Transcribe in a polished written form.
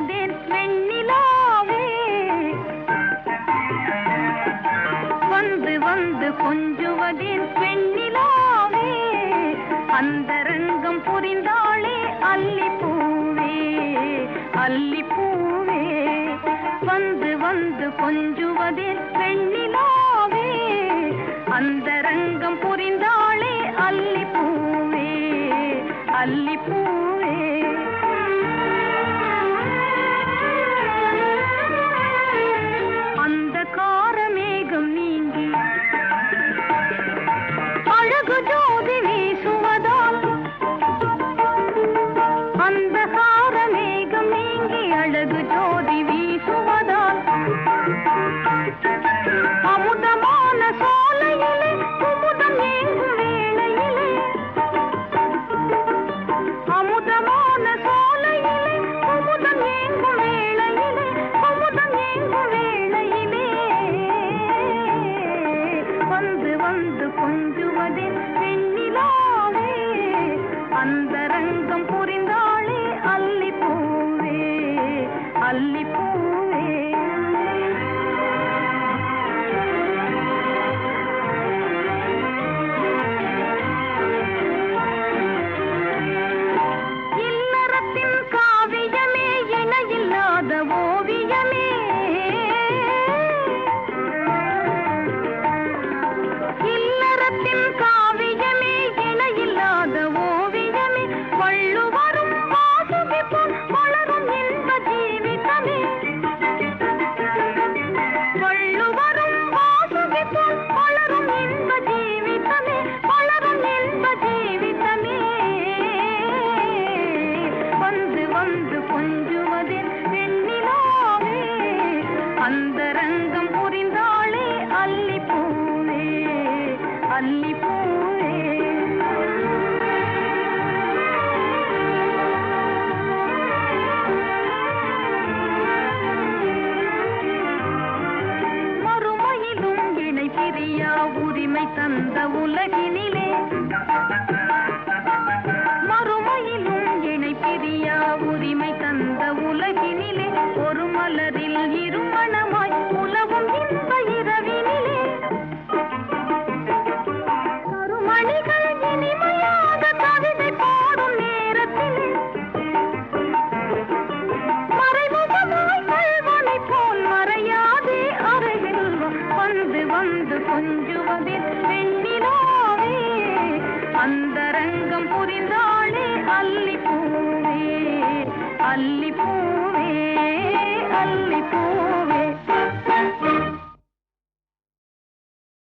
கொஞ்சுவதேன் வெண்ணிலாவே வந்து வந்து கொஞ்சுவதேன் வெண்ணிலாவே அந்தரங்கம் புரிந்தாளே அல்லிப்பூவே அல்லிப்பூவே வந்து வந்து கொஞ்சுவதேன் வெண்ணிலாவே அந்தரங்கம் புரிந்தாளே அல்லிப்பூவே அல்லிப்பூவே அந்த காரமேகம் நீங்கி அழகு ஜோதி வீசுவதால் அந்த காரமேகம் நீங்கி அழகு ஜோதி வீசுவதால் அமுதமான சோலையிலே குமுதம் ஏங்கும் வேளையிலே அமுதமான சோலையிலே குமுதம் ஏங்கும் வேளையிலே குமுதம் ஏங்கும் வேளையிலே வந்து வந்து கொஞ்சுவதேன் வெண்ணிலாவே அந்தரங்கம் புரிந்தாளே அல்லிப்பூவே அல்லிப்பூவே இல்லறத்தின் காவியமே இணையில்லாத ஓவியமே இல்லறத்தின் காவியமே இணையில்லாத ஓவியமே வள்ளுவரும் வாசுகிப்போம் வளரும் இன்ப ஜீவிதமே வள்ளுவரும் வாசுகிப்போம் வளரும் இன்ப ஜீவிதமே வளரும் இன்ப ஜீவிதமே வந்து வந்து கொஞ்சுவதேன் வெண்ணிலாவே அந்தரங்கம் புரிந்தாளே அல்லிப்பூவே அல்லிப்பூவே மறுமையிலும் இணை பிரியா உரிமை தந்த உலகினிலே மறுமையிலும் இணை பிரியா உரிமை தந்த உலகினிலே ஒரு மலரில் இருமணமாய் உலவும் இந்த இரவினிலே கருமணிகள் இனிமையாக கவிதை பாடும் நேரத்திலே மறைமுகமாய் கல்வனை போல் மறையாதே அருகில் வந்து வந்து கொஞ்சுவதில் வெண்ணிலாவே அந்தரங்கம் புரிந்தாளே அல்லிப்பூவே அல்லிப்பூவே அல்லிப்பூவே